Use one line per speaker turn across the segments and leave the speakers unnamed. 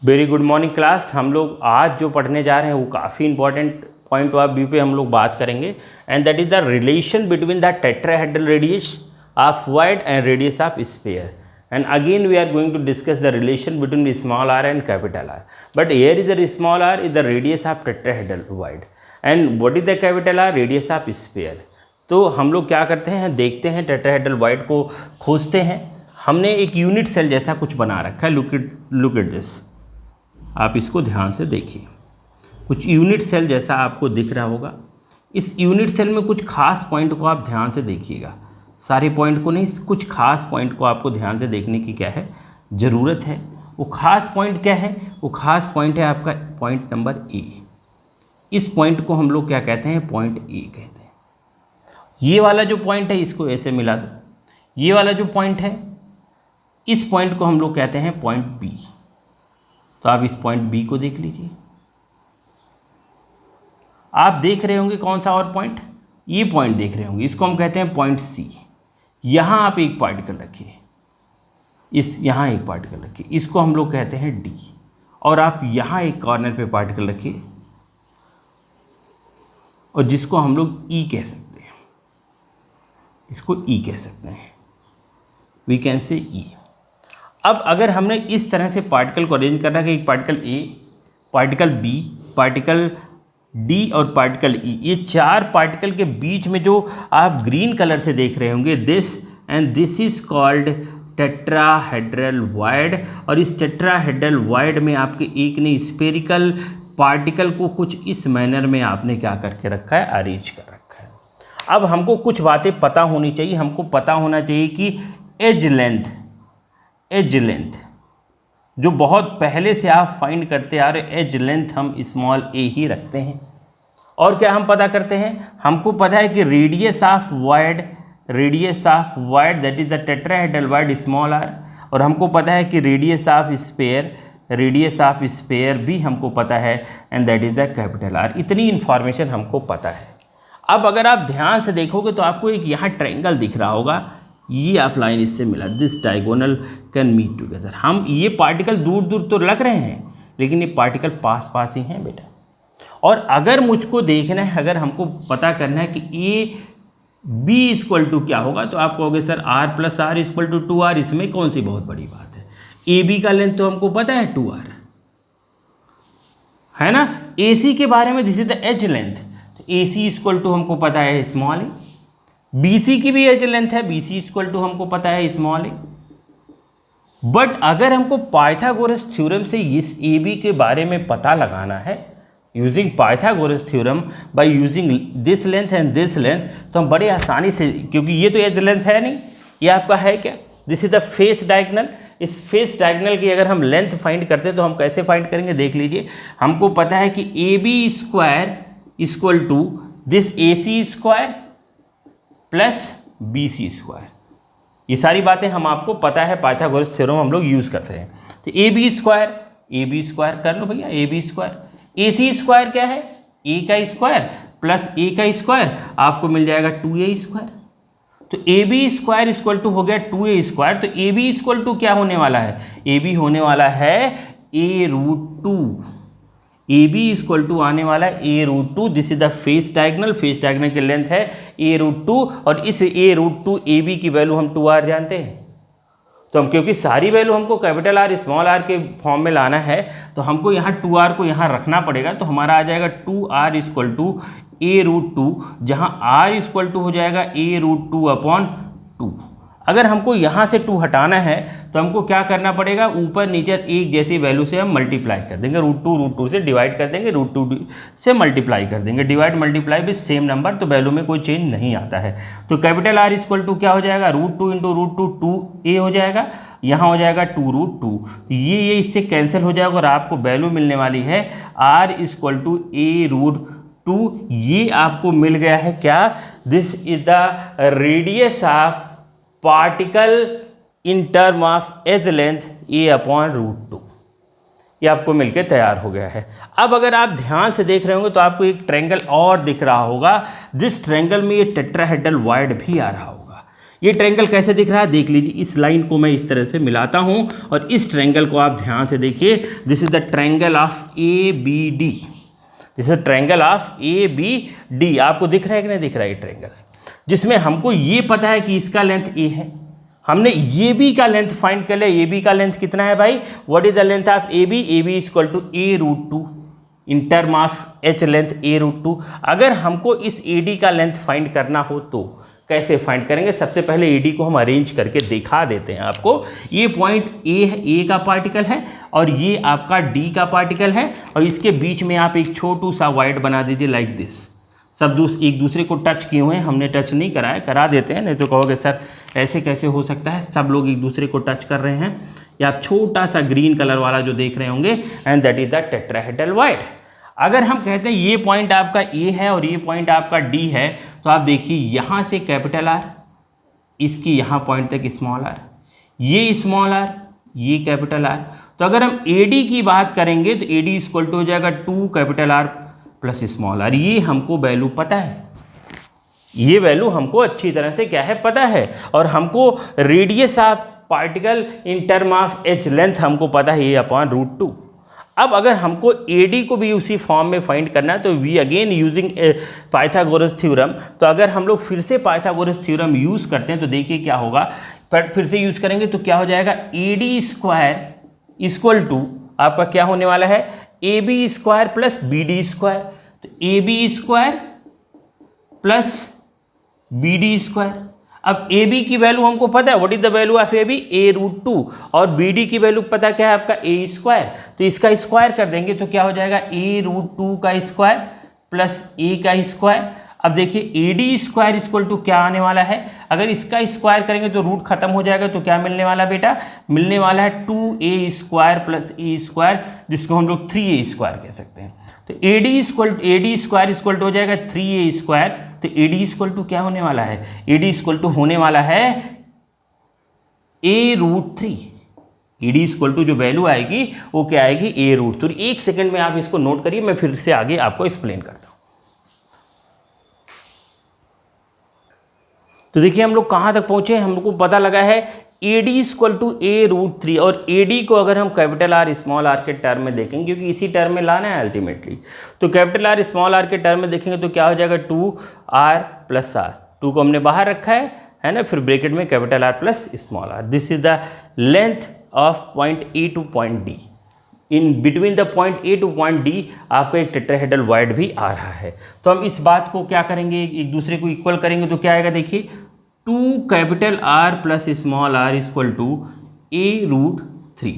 Very good morning class. हम लोग आज जो पढ़ने जा रहे हैं वो काफ़ी इंपॉर्टेंट पॉइंट ऑफ व्यू पे हम लोग बात करेंगे and that is the relation between the tetrahedral radius of void and radius of sphere. And again we are going to discuss the relation between small r and capital R. But here is the small r is the radius of tetrahedral void and what is the capital R? Radius of sphere. तो हम लोग क्या करते हैं, देखते हैं tetrahedral void को खोजते हैं। हमने एक यूनिट सेल जैसा कुछ बना रखा है। लुक एट दिस, आप इसको ध्यान से देखिए। कुछ यूनिट सेल जैसा आपको दिख रहा होगा। इस यूनिट सेल में कुछ खास पॉइंट को आप ध्यान से देखिएगा, सारे पॉइंट को नहीं, कुछ खास पॉइंट को आपको ध्यान से देखने की क्या है ज़रूरत है। वो खास पॉइंट क्या है? वो खास पॉइंट है आपका पॉइंट नंबर ए। इस पॉइंट को हम लोग क्या कहते हैं? पॉइंट ए कहते हैं। ये वाला जो पॉइंट है इसको ऐसे मिला दो। ये वाला जो पॉइंट है इस पॉइंट को हम लोग कहते हैं पॉइंट बी। तो आप इस पॉइंट बी को देख लीजिए। आप देख रहे होंगे कौन सा और पॉइंट? ये पॉइंट देख रहे होंगे, इसको हम कहते हैं पॉइंट सी। यहाँ आप एक पार्टिकल रखिए, यहाँ एक पार्टिकल रखिए, इसको हम लोग कहते हैं डी। और आप यहाँ एक कॉर्नर पे पार्टिकल रखिए और जिसको हम लोग ई कह सकते हैं, इसको ई कह सकते हैं, वी कैन से ई। अब अगर हमने इस तरह से पार्टिकल को अरेंज करना कि एक particle A, particle B, particle D और पार्टिकल ई, ये चार पार्टिकल के बीच में जो आप ग्रीन कलर से देख रहे होंगे, this and this is called tetrahedral void. और इस टेट्राहेड्रल वॉइड में आपके एक ने स्फेरिकल पार्टिकल को कुछ इस मैनर में आपने क्या करके रखा है? अरेंज कर रखा है। अब हमको कुछ बातें पता होनी चाहिए। हमको पता होना चाहिए कि एज लेंथ जो बहुत पहले से आप फाइंड करते आ रहे, एज लेंथ हम स्मॉल ए ही रखते हैं। और क्या हम पता करते हैं? हमको पता है कि radius of void that is the tetrahedral void small R. और हमको पता है कि रेडियस ऑफ स्फीयर भी हमको पता है and that is the capital R. इतनी इन्फॉर्मेशन हमको पता है। अब अगर आप ध्यान से देखोगे तो आपको एक यहाँ ट्रायंगल दिख रहा होगा, ये आप लाइन इससे मिला, this diagonal can meet together. हम ये पार्टिकल दूर दूर तो लग रहे हैं लेकिन ये पार्टिकल पास पास ही हैं बेटा। और अगर मुझको देखना है, अगर हमको पता करना है कि ए बी इक्वल टू क्या होगा, तो आप कहोगे sir R plus R equal to 2r। इसमें कौन सी बहुत बड़ी बात है? ए बी का लेंथ तो हमको पता है 2r है ना। ए सी के बारे में this is the edge length, तो ए सी इक्वल टू हमको पता है स्मॉल ए। बी सी की भी एज लेंथ है, बी सी इक्वल टू हमको पता है स्मॉल ए। बट अगर हमको पाइथागोरस थ्योरम से इस ए बी के बारे में पता लगाना है using Pythagoras theorem by using this length and this length, तो हम बड़े आसानी से, क्योंकि ये तो एज लेंथ है नहीं, ये आपका है क्या? This is the face diagonal. इस फेस डायगोनल की अगर हम लेंथ फाइंड करते हैं तो हम कैसे फाइंड करेंगे? देख लीजिए। हमको पता है कि A B square equal to this A C square plus B C square. ये सारी बातें हम आपको पता है, पाइथागोरस थ्योरम हम लोग यूज़ करते हैं। तो ए बी स्क्वायर कर लो भैया, A B square. A C square क्या है? ए का स्क्वायर प्लस ए का स्क्वायर, आपको मिल जाएगा 2a स्क्वायर। तो A B square equal to हो गया 2a स्क्वायर। तो ए बी इक्वल टू क्या होने वाला है? ए बी होने वाला है a√2। A B equal to आने वाला है a√2। This is the face diagonal की लेंथ है a√2। और इस a√2 ए बी की वैल्यू हम 2r जानते हैं। तो हम, क्योंकि सारी वैल्यू हमको कैपिटल आर स्मॉल आर के फॉर्म में लाना है, तो हमको यहाँ 2r को यहाँ रखना पड़ेगा। तो हमारा आ जाएगा 2r इक्वल टू a√2, जहाँ r इक्वल टू हो जाएगा a√2/2। अगर हमको यहाँ से 2 हटाना है तो हमको क्या करना पड़ेगा? ऊपर नीचे एक जैसी वैल्यू से हम मल्टीप्लाई कर देंगे। √2 से डिवाइड कर देंगे, √2 से मल्टीप्लाई कर देंगे। डिवाइड मल्टीप्लाई भी सेम नंबर, तो वैल्यू में कोई चेंज नहीं आता है। तो कैपिटल R इक्वल टू क्या हो जाएगा? √2 इंटू √2 2a हो जाएगा, यहाँ हो जाएगा 2√2। ये इससे कैंसिल हो जाएगा और आपको वैल्यू मिलने वाली है R इक्वल टू a√2। ये आपको मिल गया है क्या? This is the radius of particle in term of edge length a/√2। ये आपको मिलके तैयार हो गया है। अब अगर आप ध्यान से देख रहे होंगे तो आपको एक ट्रायंगल और दिख रहा होगा। जिस ट्रायंगल में ये टेट्राहेड्रल वॉइड भी आ रहा होगा। ये ट्रायंगल कैसे दिख रहा है देख लीजिए, इस लाइन को मैं इस तरह से मिलाता हूँ और इस ट्रायंगल को आप ध्यान से देखिए, this is the triangle of A B D, this is triangle of A B D. आपको दिख रहा है कि नहीं दिख रहा है ये ट्रायंगल, जिसमें हमको ये पता है कि इसका लेंथ ए है, हमने ए बी का लेंथ फाइंड कर लिया। ए बी का लेंथ कितना है भाई, what is the length of A B, A B equal to a√2 in term of edge length a√2। अगर हमको इस ए डी का लेंथ फाइंड करना हो तो कैसे फाइंड करेंगे, सबसे पहले ए डी को हम अरेंज करके दिखा देते हैं आपको। ये पॉइंट ए का पार्टिकल है और ये आपका डी का पार्टिकल है, और इसके बीच में आप एक छोटू सा वाइड बना दीजिए लाइक दिस। सब एक दूसरे को टच किए हुए हैं, हमने टच नहीं कराया, करा देते हैं, नहीं तो कहोगे सर ऐसे कैसे हो सकता है, सब लोग एक दूसरे को टच कर रहे हैं। या आप छोटा सा ग्रीन कलर वाला जो देख रहे होंगे, and that is the tetrahedral void. अगर हम कहते हैं ये पॉइंट आपका ए है और ये पॉइंट आपका डी है, तो आप देखिए यहाँ से कैपिटल आर, इसकी यहाँ पॉइंट तक स्मॉल आर, ये स्मॉल आर, ये कैपिटल आर। तो अगर हम ए डी की बात करेंगे तो ए डी इक्वल टू हो जाएगा 2 capital R plus small R. ये हमको वैल्यू पता है, ये वैल्यू हमको अच्छी तरह से क्या है पता है, और हमको radius of particle in term of edge length हमको पता है a/√2। अब अगर हमको ए डी को भी उसी फॉर्म में फाइंड करना है तो we again using Pythagoras theorem. तो अगर हम लोग फिर से पाइथागोरस थ्योरम यूज़ करते हैं तो देखिए क्या होगा, पर फिर से यूज़ करेंगे तो क्या हो जाएगा, a D square equal to आपका क्या होने वाला है, a B square plus b d square. तो A B square plus b d square. अब ए बी की वैल्यू हमको पता है, what is the value of A b, a√2, और बी डी की वैल्यू पता क्या है आपका ए स्क्वायर। तो इसका स्क्वायर कर देंगे तो क्या हो जाएगा, a√2 का स्क्वायर प्लस ए का स्क्वायर। अब देखिए A D square equal to क्या आने वाला है, अगर इसका स्क्वायर करेंगे तो रूट खत्म हो जाएगा, तो क्या मिलने वाला बेटा, मिलने वाला है 2a स्क्वायर प्लस ए स्क्वायर, जिसको हम लोग 3a स्क्वायर कह सकते हैं। तो A D square equal to हो जाएगा 3a स्क्वायर। तो ए डी इक्वल टू क्या होने वाला है, ए डी इक्वल टू होने वाला है a√3। A D equal to जो वैल्यू आएगी वो क्या आएगी, a√3। एक सेकंड में आप इसको नोट करिए, मैं फिर से आगे आपको एक्सप्लेन करता हूं। तो देखिए हम लोग कहाँ तक पहुँचे, हमको पता लगा है ए डी इक्वल टू a√3, और ए डी को अगर हम कैपिटल आर स्मॉल आर के टर्म में देखेंगे, क्योंकि इसी टर्म में लाना है अल्टीमेटली, तो कैपिटल आर स्मॉल आर के टर्म में देखेंगे तो क्या हो जाएगा, 2r प्लस आर। 2 को हमने बाहर रखा है ना, फिर ब्रैकेट में capital R plus small R. This is the length of point A to point D. In between the point A to point D आपका एक टेट्राहेड्रल वाइड भी आ रहा है। तो हम इस बात को क्या करेंगे, एक दूसरे को इक्वल करेंगे तो क्या आएगा, देखिए 2 capital R plus small R equal to a√3।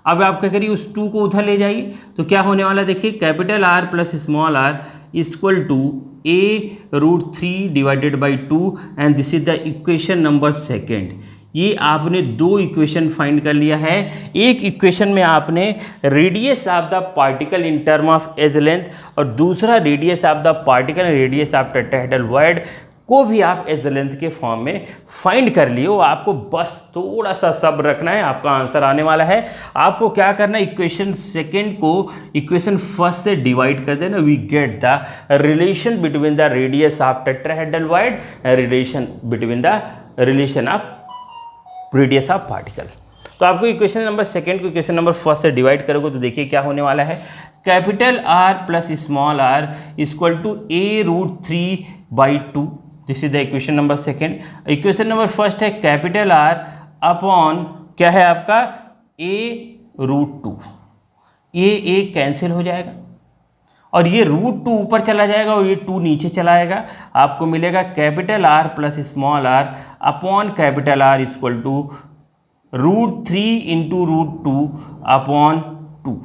अब आप क्या करिए, उस 2 को उधर ले जाइए तो क्या होने वाला है, देखिए capital R plus small R equal to a√3 divided by 2, and this is the equation number second. ये आपने 2 इक्वेशन फाइंड कर लिया है। एक इक्वेशन में आपने radius of the particle in term of edge length, और दूसरा radius of the particle radius of tetrahedral void को भी आप एज लेंथ के फॉर्म में फाइंड कर लिए हो। आपको बस थोड़ा सा सब रखना है, आपका आंसर आने वाला है। आपको क्या करना है, इक्वेशन सेकेंड को इक्वेशन फर्स्ट से डिवाइड कर देना, we get the relation between the radius of tetrahedral void and relation between the relation of radius of particle. तो आपको इक्वेशन नंबर सेकेंड को इक्वेशन नंबर फर्स्ट से डिवाइड करोगे तो देखिए क्या होने वाला है, capital R plus small R equal to a√3/2। This is the equation number second. Equation number first है कैपिटल आर अपॉन क्या है आपका a√2। ये कैंसिल हो जाएगा और ये √2 ऊपर चला जाएगा और ये 2 नीचे चला आएगा। आपको मिलेगा capital R plus small R upon capital R equal to √3 into √2 upon 2।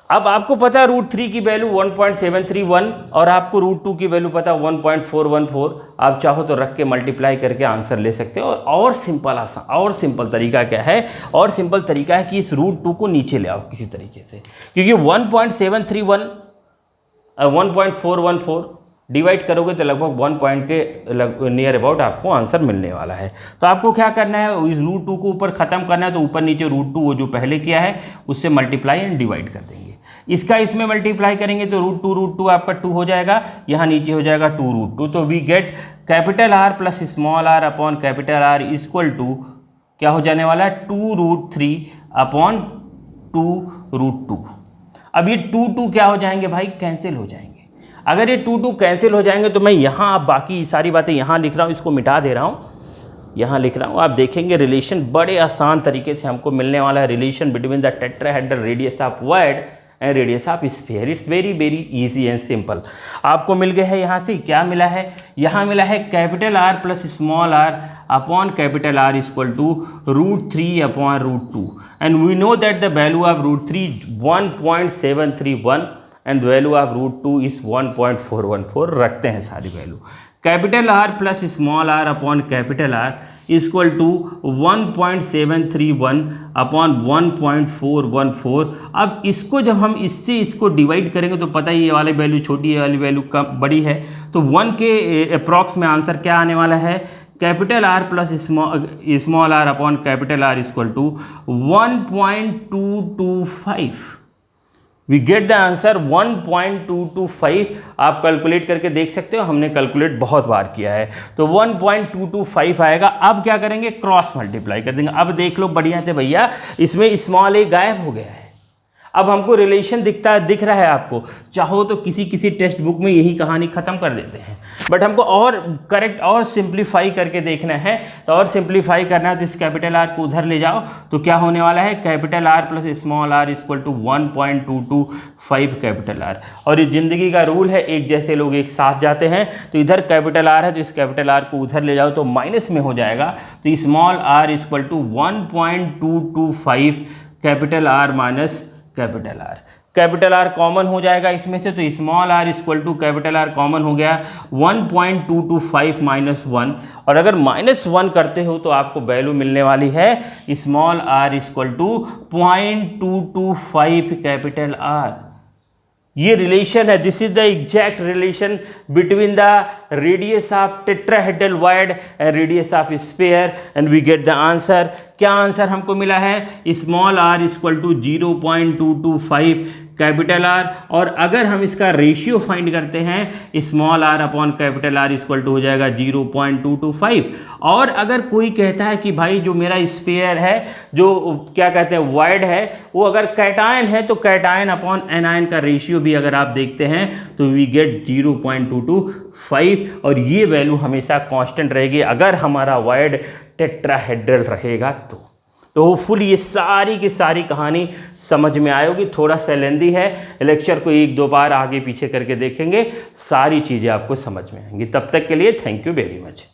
अब आपको पता है √3 की वैल्यू 1.731 और आपको √2 की वैल्यू पता है 1.414। आप चाहो तो रख के मल्टीप्लाई करके आंसर ले सकते हो। और सिंपल आसान और सिंपल तरीका क्या है, और सिंपल तरीका है कि इस √2 को नीचे ले आओ किसी तरीके से, क्योंकि 1.731 1.414 डिवाइड करोगे तो लगभग 1 पॉइंट के नियर अबाउट आपको आंसर मिलने वाला है। तो आपको क्या करना है, इस √2 को ऊपर ख़त्म करना है, तो ऊपर नीचे √2 वो जो पहले किया है उससे मल्टीप्लाई एंड डिवाइड कर देंगे। इसका इसमें मल्टीप्लाई करेंगे तो √2 आपका 2 हो जाएगा, यहाँ नीचे हो जाएगा 2√2। तो we get capital R plus small r upon capital R equal to क्या हो जाने वाला है 2√3 अपॉन 2√2। अब ये 2 क्या हो जाएंगे भाई, कैंसिल हो जाएंगे। अगर ये 2 कैंसिल हो जाएंगे तो मैं यहाँ अब बाकी सारी बातें यहाँ लिख रहा हूँ, इसको मिटा दे रहा हूँ, यहाँ लिख रहा हूँ। आप देखेंगे रिलेशन बड़े आसान तरीके से हमको मिलने वाला है, relation between the tetrahedral radius of word and radius of sphere. It's very very easy and simple. आपको मिल गया है यहाँ से, क्या मिला है, यहाँ मिला है capital R plus small r upon capital R equal to √3 upon √2 and we know that the value of √3 1.731 and value of √2 is 1.414। रखते हैं सारी value. Capital R plus small r upon capital R equal to 1.731 upon 1.414। अब इसको जब हम इससे इसको divide करेंगे तो पता ही ये वाली वैल्यू छोटी है, ये वाली वैल्यू कम बड़ी है, तो 1 के अप्रॉक्स में आंसर क्या आने वाला है, capital R plus small r upon capital R equal to 1.225। We get the answer 1.225। आप कैलकुलेट करके देख सकते हो, हमने कैलकुलेट बहुत बार किया है, तो 1.225 आएगा। अब क्या करेंगे, क्रॉस मल्टीप्लाई कर देंगे। अब देख लो बढ़िया से भैया, इसमें स्मॉल a गायब हो गया है। अब हमको रिलेशन दिख रहा है आपको। चाहो तो किसी टेक्स्ट बुक में यही कहानी ख़त्म कर देते हैं, बट हमको और करेक्ट और सिंप्लीफाई करके देखना है। तो और सिंप्लीफाई करना है तो इस कैपिटल R को उधर ले जाओ, तो क्या होने वाला है, capital R plus small r equal to 1.225 capital R। और ये ज़िंदगी का रूल है, एक जैसे लोग एक साथ जाते हैं, तो इधर कैपिटल R है तो इस कैपिटल R को उधर ले जाओ तो माइनस में हो जाएगा। तो small r equal to 1.225 capital R minus capital R। Capital R common हो जाएगा इसमें से, तो small r equal to capital R common हो गया 1.225 माइनस 1। और अगर -1 करते हो तो आपको वैल्यू मिलने वाली है small r equal to 0.225 capital R। ये रिलेशन है, this is the exact relation between the radius of tetrahedral void and radius of sphere and we get the answer. क्या आंसर हमको मिला है, small r equal to 0.225 capital R। और अगर हम इसका रेशियो फाइंड करते हैं, small r upon capital R equal to हो जाएगा 0.225। और अगर कोई कहता है कि भाई जो मेरा स्फीयर है, जो क्या कहते हैं वर्ड है, वो अगर कैटायन है तो कैटायन अपॉन एनायन का रेशियो भी अगर आप देखते हैं तो वी गेट 0.225। और ये वैल्यू हमेशा कांस्टेंट रहेगी अगर हमारा वर्ड टेट्राहेड्रल रहेगा तो होपफुल ये सारी की सारी कहानी समझ में आएगी। थोड़ा सा लेंदी है, लेक्चर को 1-2 बार आगे पीछे करके देखेंगे, सारी चीज़ें आपको समझ में आएंगी। तब तक के लिए थैंक यू वेरी मच।